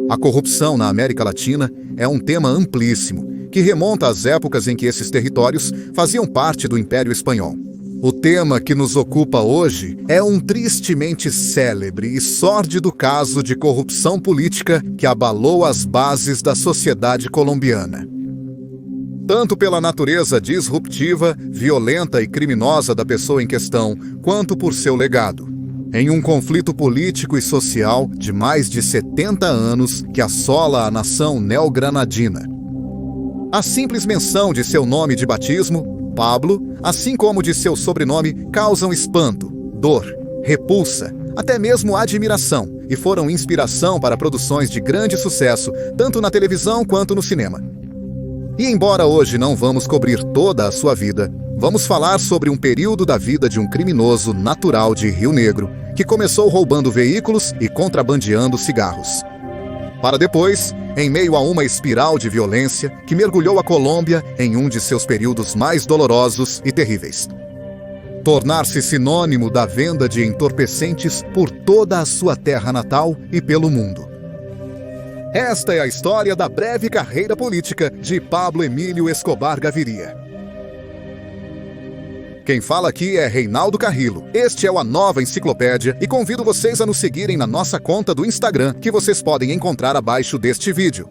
A corrupção na América Latina é um tema amplíssimo, que remonta às épocas em que esses territórios faziam parte do Império Espanhol. O tema que nos ocupa hoje é um tristemente célebre e sórdido caso de corrupção política que abalou as bases da sociedade colombiana. Tanto pela natureza disruptiva, violenta e criminosa da pessoa em questão, quanto por seu legado. Em um conflito político e social de mais de 70 anos que assola a nação neogranadina. A simples menção de seu nome de batismo, Pablo, assim como de seu sobrenome, causam espanto, dor, repulsa, até mesmo admiração, e foram inspiração para produções de grande sucesso, tanto na televisão quanto no cinema. E embora hoje não vamos cobrir toda a sua vida, vamos falar sobre um período da vida de um criminoso natural de Rio Negro, que começou roubando veículos e contrabandeando cigarros. Para depois, em meio a uma espiral de violência que mergulhou a Colômbia em um de seus períodos mais dolorosos e terríveis. Tornar-se sinônimo da venda de entorpecentes por toda a sua terra natal e pelo mundo. Esta é a história da breve carreira política de Pablo Emílio Escobar Gaviria. Quem fala aqui é Reinaldo Carrillo. Este é o A Nova Enciclopédia e convido vocês a nos seguirem na nossa conta do Instagram, que vocês podem encontrar abaixo deste vídeo.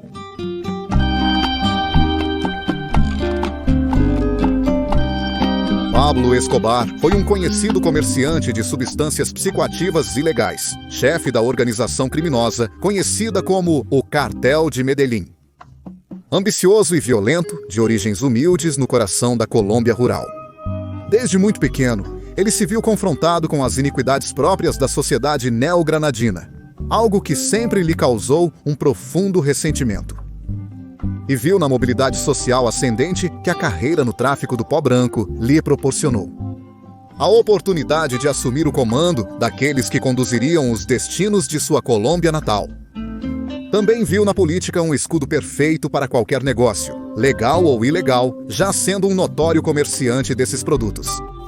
Pablo Escobar foi um conhecido comerciante de substâncias psicoativas ilegais, chefe da organização criminosa conhecida como o Cartel de Medellín. Ambicioso e violento, de origens humildes no coração da Colômbia rural. Desde muito pequeno, ele se viu confrontado com as iniquidades próprias da sociedade neogranadina, algo que sempre lhe causou um profundo ressentimento. E viu na mobilidade social ascendente que a carreira no tráfico do pó branco lhe proporcionou. A oportunidade de assumir o comando daqueles que conduziriam os destinos de sua Colômbia natal. Também viu na política um escudo perfeito para qualquer negócio, legal ou ilegal, já sendo um notório comerciante desses produtos.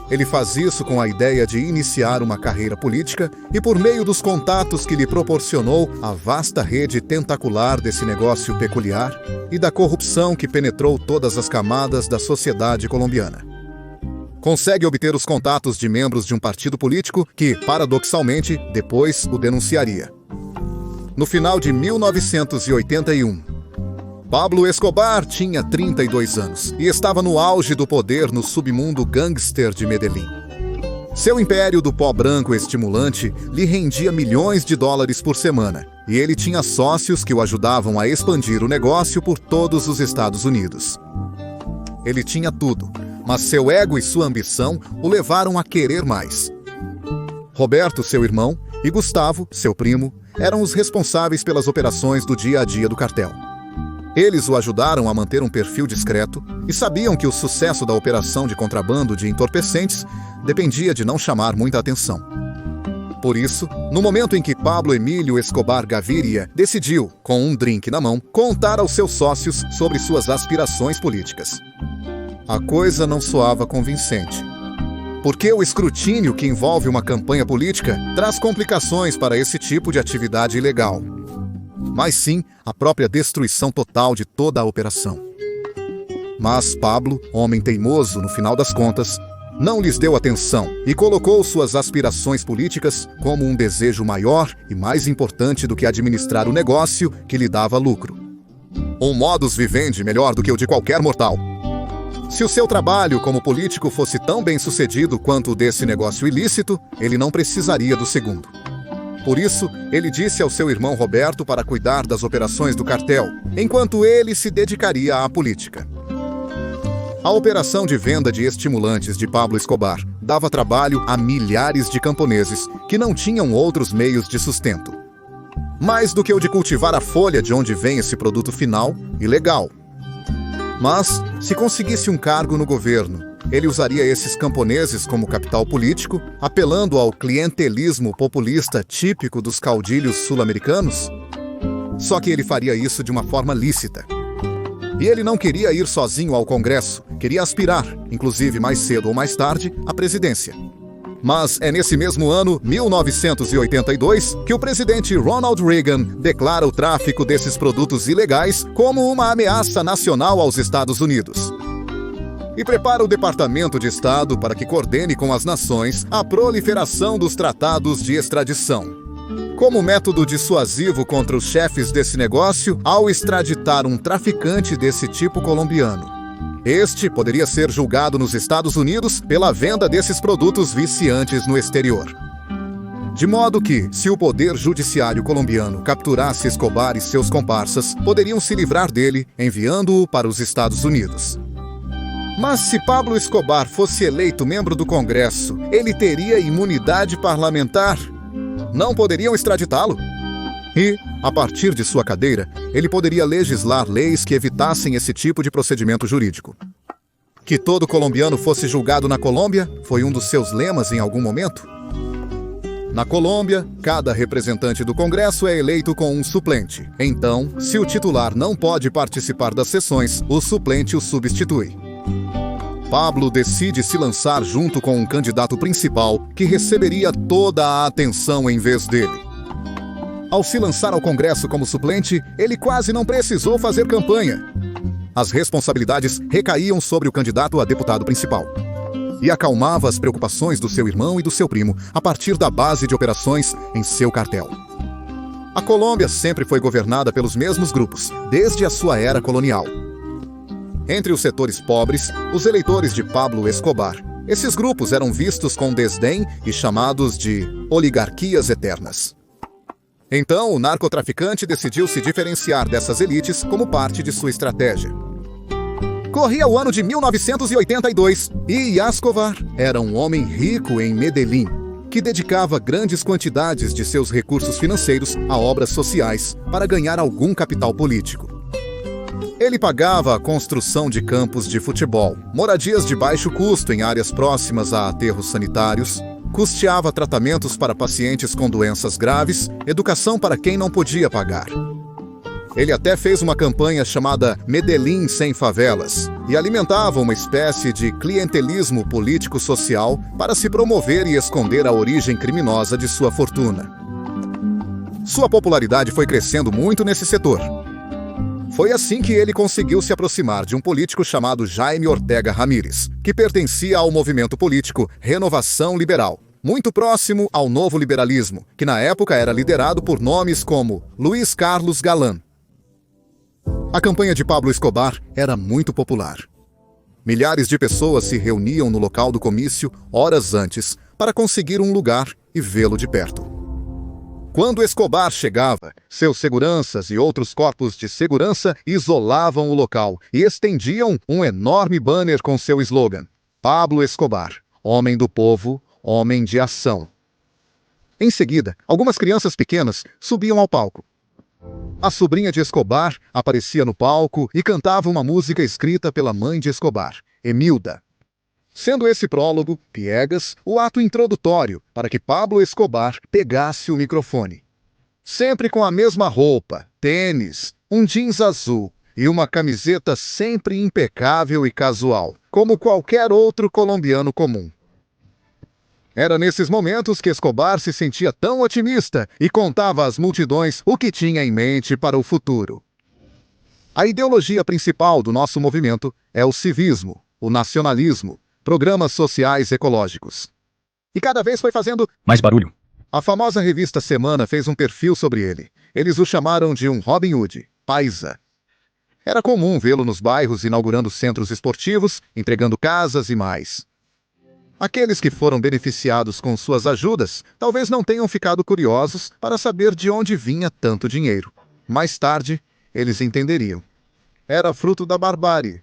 Ele faz isso com a ideia de iniciar uma carreira política e por meio dos contatos que lhe proporcionou a vasta rede tentacular desse negócio peculiar e da corrupção que penetrou todas as camadas da sociedade colombiana. Consegue obter os contatos de membros de um partido político que, paradoxalmente, depois o denunciaria. No final de 1981, Pablo Escobar tinha 32 anos e estava no auge do poder no submundo gangster de Medellín. Seu império do pó branco estimulante lhe rendia milhões de dólares por semana, e ele tinha sócios que o ajudavam a expandir o negócio por todos os Estados Unidos. Ele tinha tudo, mas seu ego e sua ambição o levaram a querer mais. Roberto, seu irmão, e Gustavo, seu primo, eram os responsáveis pelas operações do dia a dia do cartel. Eles o ajudaram a manter um perfil discreto e sabiam que o sucesso da operação de contrabando de entorpecentes dependia de não chamar muita atenção. Por isso, no momento em que Pablo Emílio Escobar Gaviria decidiu, com um drink na mão, contar aos seus sócios sobre suas aspirações políticas. A coisa não soava convincente. Porque o escrutínio que envolve uma campanha política traz complicações para esse tipo de atividade ilegal. Mas sim, a própria destruição total de toda a operação. Mas Pablo, homem teimoso no final das contas, não lhes deu atenção e colocou suas aspirações políticas como um desejo maior e mais importante do que administrar o negócio que lhe dava lucro. Um modus vivendi melhor do que o de qualquer mortal. Se o seu trabalho como político fosse tão bem sucedido quanto o desse negócio ilícito, ele não precisaria do segundo. Por isso, ele disse ao seu irmão Roberto para cuidar das operações do cartel, enquanto ele se dedicaria à política. A operação de venda de estimulantes de Pablo Escobar dava trabalho a milhares de camponeses que não tinham outros meios de sustento. Mais do que o de cultivar a folha de onde vem esse produto final, ilegal. Mas, se conseguisse um cargo no governo, ele usaria esses camponeses como capital político, apelando ao clientelismo populista típico dos caudilhos sul-americanos? Só que ele faria isso de uma forma lícita. E ele não queria ir sozinho ao Congresso, queria aspirar, inclusive mais cedo ou mais tarde, à presidência. Mas é nesse mesmo ano, 1982, que o presidente Ronald Reagan declara o tráfico desses produtos ilegais como uma ameaça nacional aos Estados Unidos. E prepara o Departamento de Estado para que coordene com as nações a proliferação dos tratados de extradição, como método dissuasivo contra os chefes desse negócio ao extraditar um traficante desse tipo colombiano. Este poderia ser julgado nos Estados Unidos pela venda desses produtos viciantes no exterior. De modo que, se o poder judiciário colombiano capturasse Escobar e seus comparsas, poderiam se livrar dele, enviando-o para os Estados Unidos. Mas se Pablo Escobar fosse eleito membro do Congresso, ele teria imunidade parlamentar? Não poderiam extraditá-lo? E, a partir de sua cadeira, ele poderia legislar leis que evitassem esse tipo de procedimento jurídico. Que todo colombiano fosse julgado na Colômbia foi um dos seus lemas em algum momento. Na Colômbia, cada representante do Congresso é eleito com um suplente. Então, se o titular não pode participar das sessões, o suplente o substitui. Pablo decide se lançar junto com um candidato principal que receberia toda a atenção em vez dele. Ao se lançar ao Congresso como suplente, ele quase não precisou fazer campanha. As responsabilidades recaíam sobre o candidato a deputado principal. E acalmava as preocupações do seu irmão e do seu primo a partir da base de operações em seu cartel. A Colômbia sempre foi governada pelos mesmos grupos, desde a sua era colonial. Entre os setores pobres, os eleitores de Pablo Escobar. Esses grupos eram vistos com desdém e chamados de oligarquias eternas. Então, o narcotraficante decidiu se diferenciar dessas elites como parte de sua estratégia. Corria o ano de 1982 e Escobar era um homem rico em Medellín, que dedicava grandes quantidades de seus recursos financeiros a obras sociais para ganhar algum capital político. Ele pagava a construção de campos de futebol, moradias de baixo custo em áreas próximas a aterros sanitários, custeava tratamentos para pacientes com doenças graves, educação para quem não podia pagar. Ele até fez uma campanha chamada Medellín Sem Favelas e alimentava uma espécie de clientelismo político-social para se promover e esconder a origem criminosa de sua fortuna. Sua popularidade foi crescendo muito nesse setor. Foi assim que ele conseguiu se aproximar de um político chamado Jaime Ortega Ramírez, que pertencia ao movimento político Renovação Liberal, muito próximo ao novo liberalismo, que na época era liderado por nomes como Luiz Carlos Galán. A campanha de Pablo Escobar era muito popular. Milhares de pessoas se reuniam no local do comício horas antes para conseguir um lugar e vê-lo de perto. Quando Escobar chegava, seus seguranças e outros corpos de segurança isolavam o local e estendiam um enorme banner com seu slogan: Pablo Escobar, homem do povo, homem de ação. Em seguida, algumas crianças pequenas subiam ao palco. A sobrinha de Escobar aparecia no palco e cantava uma música escrita pela mãe de Escobar, Emilda. Sendo esse prólogo, piegas, o ato introdutório para que Pablo Escobar pegasse o microfone. Sempre com a mesma roupa, tênis, um jeans azul e uma camiseta sempre impecável e casual, como qualquer outro colombiano comum. Era nesses momentos que Escobar se sentia tão otimista e contava às multidões o que tinha em mente para o futuro. A ideologia principal do nosso movimento é o civismo, o nacionalismo, programas sociais ecológicos. E cada vez foi fazendo mais barulho. A famosa revista Semana fez um perfil sobre ele. Eles o chamaram de um Robin Hood, paisa. Era comum vê-lo nos bairros inaugurando centros esportivos, entregando casas e mais. Aqueles que foram beneficiados com suas ajudas talvez não tenham ficado curiosos para saber de onde vinha tanto dinheiro. Mais tarde, eles entenderiam. Era fruto da barbárie.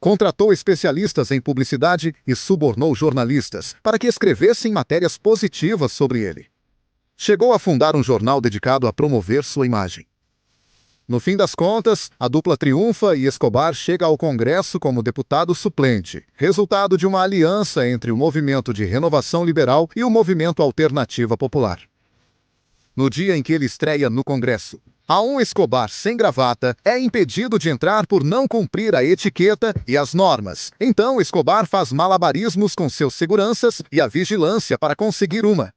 Contratou especialistas em publicidade e subornou jornalistas para que escrevessem matérias positivas sobre ele. Chegou a fundar um jornal dedicado a promover sua imagem. No fim das contas, a dupla triunfa e Escobar chega ao Congresso como deputado suplente, resultado de uma aliança entre o Movimento de Renovação Liberal e o Movimento Alternativa Popular. No dia em que ele estreia no Congresso, A um Escobar sem gravata é impedido de entrar por não cumprir a etiqueta e as normas. Então Escobar faz malabarismos com seus seguranças e a vigilância para conseguir uma.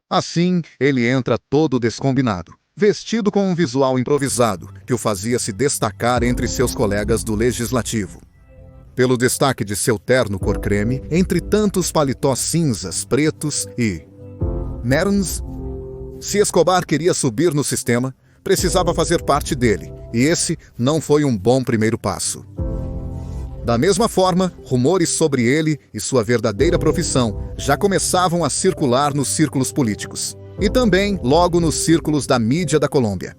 Assim, ele entra todo descombinado, vestido com um visual improvisado, que o fazia se destacar entre seus colegas do Legislativo. Pelo destaque de seu terno cor creme, entre tantos paletós cinzas, pretos e marrons. Se Escobar queria subir no sistema, precisava fazer parte dele, e esse não foi um bom primeiro passo. Da mesma forma, rumores sobre ele e sua verdadeira profissão já começavam a circular nos círculos políticos, e também logo nos círculos da mídia da Colômbia.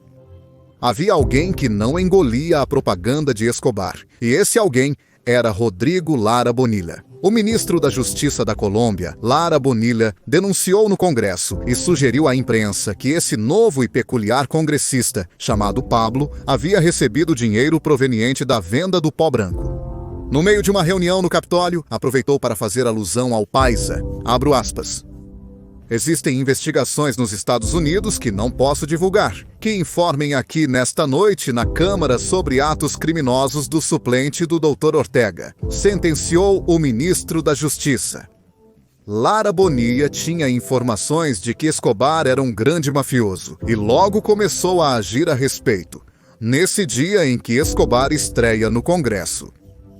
Havia alguém que não engolia a propaganda de Escobar, e esse alguém era Rodrigo Lara Bonilla. O ministro da Justiça da Colômbia, Lara Bonilla, denunciou no Congresso e sugeriu à imprensa que esse novo e peculiar congressista, chamado Pablo, havia recebido dinheiro proveniente da venda do pó branco. No meio de uma reunião no Capitólio, aproveitou para fazer alusão ao Paisa. Abro aspas. Existem investigações nos Estados Unidos que não posso divulgar, que informem aqui nesta noite na Câmara sobre atos criminosos do suplente do Dr. Ortega, sentenciou o ministro da Justiça. Lara Bonilla tinha informações de que Escobar era um grande mafioso e logo começou a agir a respeito, nesse dia em que Escobar estreia no Congresso.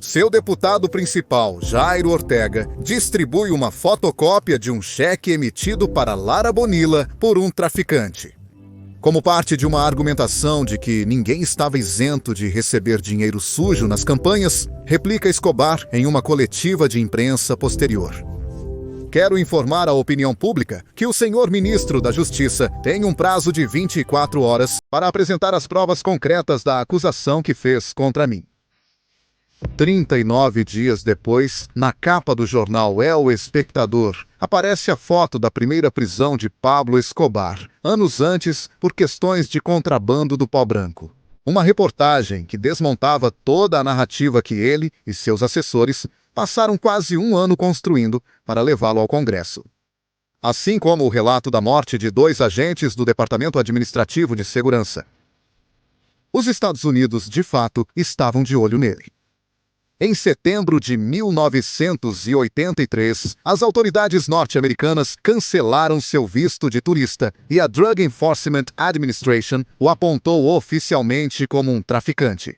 Seu deputado principal, Jairo Ortega, distribui uma fotocópia de um cheque emitido para Lara Bonilla por um traficante. Como parte de uma argumentação de que ninguém estava isento de receber dinheiro sujo nas campanhas, replica Escobar em uma coletiva de imprensa posterior. Quero informar à opinião pública que o senhor ministro da Justiça tem um prazo de 24 horas para apresentar as provas concretas da acusação que fez contra mim. 39 dias depois, na capa do jornal El Espectador, aparece a foto da primeira prisão de Pablo Escobar, anos antes, por questões de contrabando do pó branco. Uma reportagem que desmontava toda a narrativa que ele e seus assessores passaram quase um ano construindo para levá-lo ao Congresso. Assim como o relato da morte de 2 agentes do Departamento Administrativo de Segurança. Os Estados Unidos, de fato, estavam de olho nele. Em setembro de 1983, as autoridades norte-americanas cancelaram seu visto de turista e a Drug Enforcement Administration o apontou oficialmente como um traficante.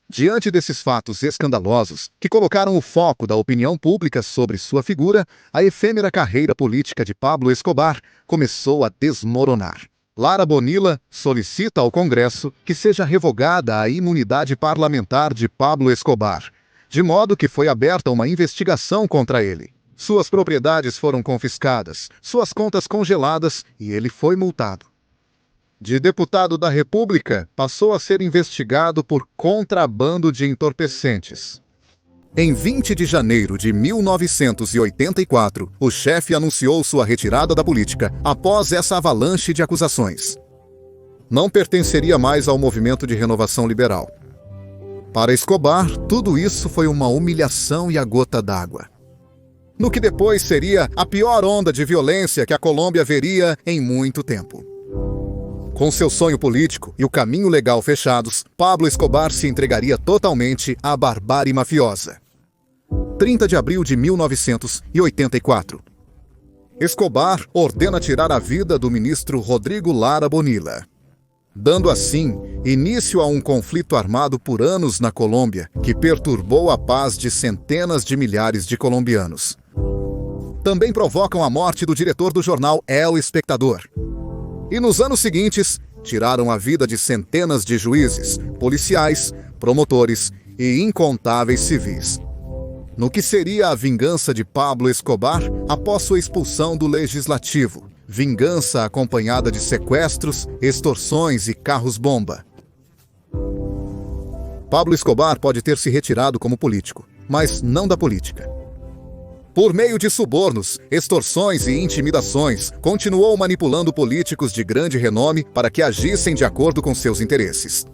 Diante desses fatos escandalosos, que colocaram o foco da opinião pública sobre sua figura, a efêmera carreira política de Pablo Escobar começou a desmoronar. Lara Bonilla solicita ao Congresso que seja revogada a imunidade parlamentar de Pablo Escobar, de modo que foi aberta uma investigação contra ele. Suas propriedades foram confiscadas, suas contas congeladas e ele foi multado. De deputado da República, passou a ser investigado por contrabando de entorpecentes. Em 20 de janeiro de 1984, o chefe anunciou sua retirada da política após essa avalanche de acusações. Não pertenceria mais ao movimento de renovação liberal. Para Escobar, tudo isso foi uma humilhação e a gota d'água. No que depois seria a pior onda de violência que a Colômbia veria em muito tempo. Com seu sonho político e o caminho legal fechados, Pablo Escobar se entregaria totalmente à barbárie mafiosa. 30 de abril de 1984. Escobar ordena tirar a vida do ministro Rodrigo Lara Bonilla, dando assim início a um conflito armado por anos na Colômbia que perturbou a paz de centenas de milhares de colombianos. Também provocam a morte do diretor do jornal El Espectador. E nos anos seguintes, tiraram a vida de centenas de juízes, policiais, promotores e incontáveis civis. No que seria a vingança de Pablo Escobar após sua expulsão do Legislativo. Vingança acompanhada de sequestros, extorsões e carros-bomba. Pablo Escobar pode ter se retirado como político, mas não da política. Por meio de subornos, extorsões e intimidações, continuou manipulando políticos de grande renome para que agissem de acordo com seus interesses.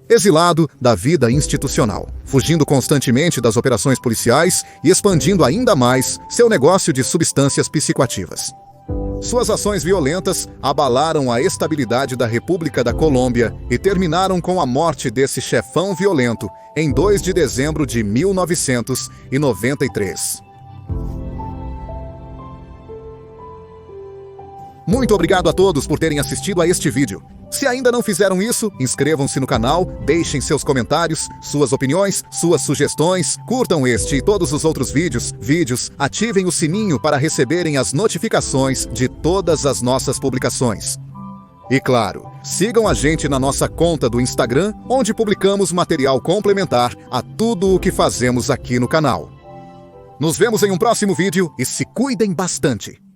Exilado da vida institucional, fugindo constantemente das operações policiais e expandindo ainda mais seu negócio de substâncias psicoativas. Suas ações violentas abalaram a estabilidade da República da Colômbia e terminaram com a morte desse chefão violento em 2 de dezembro de 1993. Muito obrigado a todos por terem assistido a este vídeo. Se ainda não fizeram isso, inscrevam-se no canal, deixem seus comentários, suas opiniões, suas sugestões, curtam este e todos os outros vídeos, ativem o sininho para receberem as notificações de todas as nossas publicações. E claro, sigam a gente na nossa conta do Instagram, onde publicamos material complementar a tudo o que fazemos aqui no canal. Nos vemos em um próximo vídeo e se cuidem bastante!